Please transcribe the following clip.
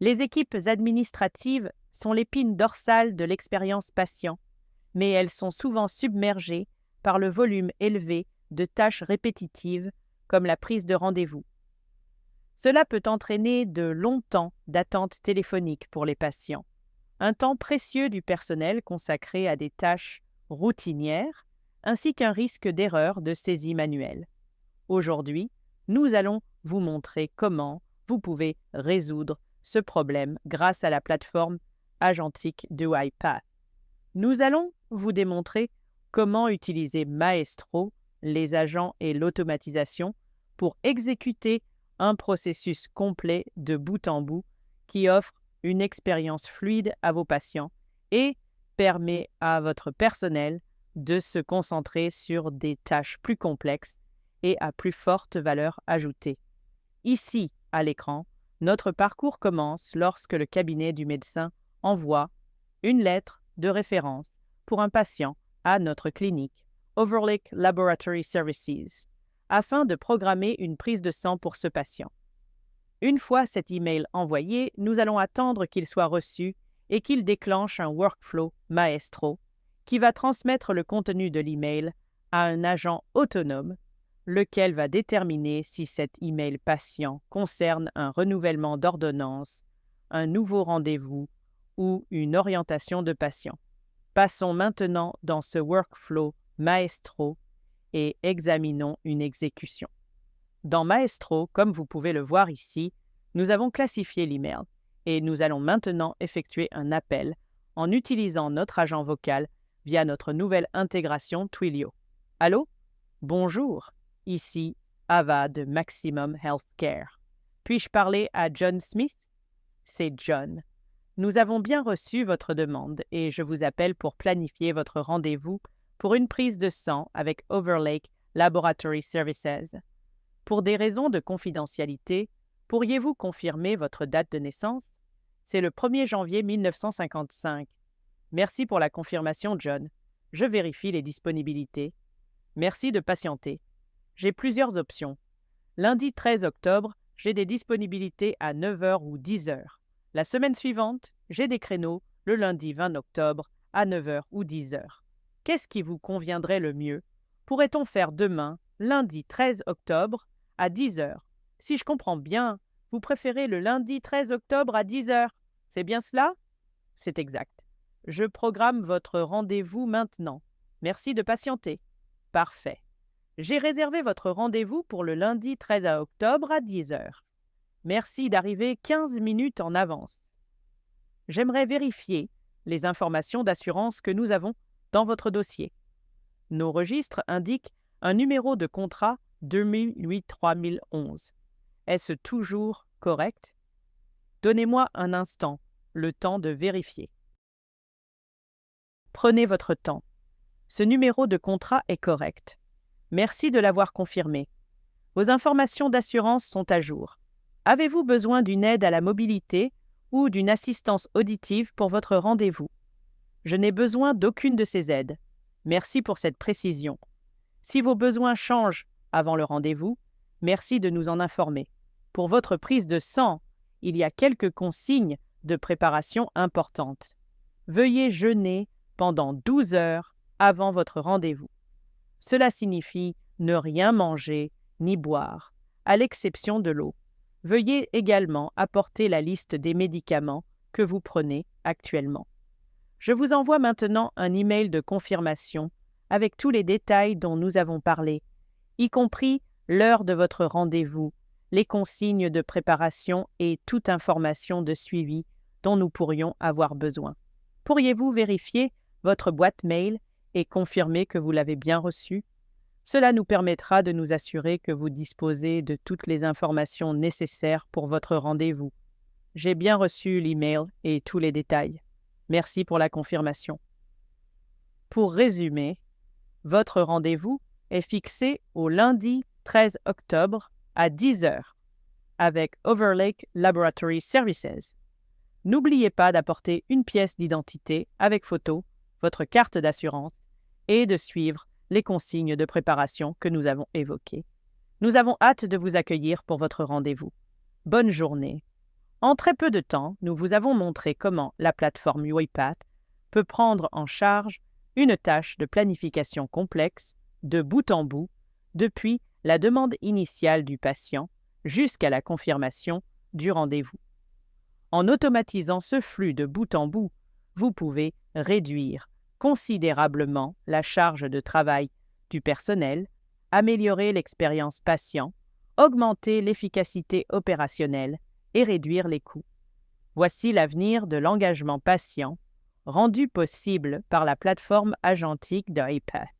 Les équipes administratives sont l'épine dorsale de l'expérience patient, mais elles sont souvent submergées par le volume élevé de tâches répétitives comme la prise de rendez-vous. Cela peut entraîner de longs temps d'attente téléphonique pour les patients, un temps précieux du personnel consacré à des tâches routinières, ainsi qu'un risque d'erreur de saisie manuelle. Aujourd'hui, nous allons vous montrer comment vous pouvez résoudre ce problème grâce à la plateforme agentique de UiPath. Nous allons vous démontrer comment utiliser Maestro, les agents et l'automatisation pour exécuter un processus complet de bout en bout qui offre une expérience fluide à vos patients et permet à votre personnel de se concentrer sur des tâches plus complexes et à plus forte valeur ajoutée. Ici, à l'écran, notre parcours commence lorsque le cabinet du médecin envoie une lettre de référence pour un patient à notre clinique, Overlake Laboratory Services, afin de programmer une prise de sang pour ce patient. Une fois cet email envoyé, nous allons attendre qu'il soit reçu et qu'il déclenche un workflow Maestro qui va transmettre le contenu de l'email à un agent autonome, lequel va déterminer si cet email patient concerne un renouvellement d'ordonnance, un nouveau rendez-vous ou une orientation de patient. Passons maintenant dans ce workflow Maestro et examinons une exécution. Dans Maestro, comme vous pouvez le voir ici, nous avons classifié l'email et nous allons maintenant effectuer un appel en utilisant notre agent vocal via notre nouvelle intégration Twilio. Allô? Bonjour, ici Ava de Maximum Healthcare. Puis-je parler à John Smith? C'est John. Nous avons bien reçu votre demande et je vous appelle pour planifier votre rendez-vous pour une prise de sang avec Overlake Laboratory Services. Pour des raisons de confidentialité, pourriez-vous confirmer votre date de naissance? C'est le 1er janvier 1955. Merci pour la confirmation, John. Je vérifie les disponibilités. Merci de patienter. J'ai plusieurs options. Lundi 13 octobre, j'ai des disponibilités à 9h ou 10h. La semaine suivante, j'ai des créneaux le lundi 20 octobre à 9h ou 10h. Qu'est-ce qui vous conviendrait le mieux? Pourrait-on faire demain, lundi 13 octobre, à 10h? Si je comprends bien, vous préférez le lundi 13 octobre à 10h. C'est bien cela? C'est exact. Je programme votre rendez-vous maintenant. Merci de patienter. Parfait. J'ai réservé votre rendez-vous pour le lundi 13 octobre à 10h. Merci d'arriver 15 minutes en avance. J'aimerais vérifier les informations d'assurance que nous avons dans votre dossier. Nos registres indiquent un numéro de contrat 2008-3011. Est-ce toujours correct? Donnez-moi un instant, le temps de vérifier. Prenez votre temps. Ce numéro de contrat est correct. Merci de l'avoir confirmé. Vos informations d'assurance sont à jour. Avez-vous besoin d'une aide à la mobilité ou d'une assistance auditive pour votre rendez-vous? Je n'ai besoin d'aucune de ces aides. Merci pour cette précision. Si vos besoins changent avant le rendez-vous, merci de nous en informer. Pour votre prise de sang, il y a quelques consignes de préparation importantes. Veuillez jeûner pendant 12 heures avant votre rendez-vous. Cela signifie ne rien manger ni boire, à l'exception de l'eau. Veuillez également apporter la liste des médicaments que vous prenez actuellement. Je vous envoie maintenant un email de confirmation avec tous les détails dont nous avons parlé, y compris l'heure de votre rendez-vous, les consignes de préparation et toute information de suivi dont nous pourrions avoir besoin. Pourriez-vous vérifier votre boîte mail et confirmer que vous l'avez bien reçue? Cela nous permettra de nous assurer que vous disposez de toutes les informations nécessaires pour votre rendez-vous. J'ai bien reçu l'email et tous les détails. Merci pour la confirmation. Pour résumer, votre rendez-vous est fixé au lundi 13 octobre à 10h avec Overlake Laboratory Services. N'oubliez pas d'apporter une pièce d'identité avec photo, votre carte d'assurance et de suivre les consignes de préparation que nous avons évoquées. Nous avons hâte de vous accueillir pour votre rendez-vous. Bonne journée. En très peu de temps, nous vous avons montré comment la plateforme UiPath peut prendre en charge une tâche de planification complexe de bout en bout, depuis la demande initiale du patient jusqu'à la confirmation du rendez-vous. En automatisant ce flux de bout en bout, vous pouvez réduire considérablement la charge de travail du personnel, améliorer l'expérience patient, augmenter l'efficacité opérationnelle et réduire les coûts. Voici l'avenir de l'engagement patient, rendu possible par la plateforme agentique de UiPath.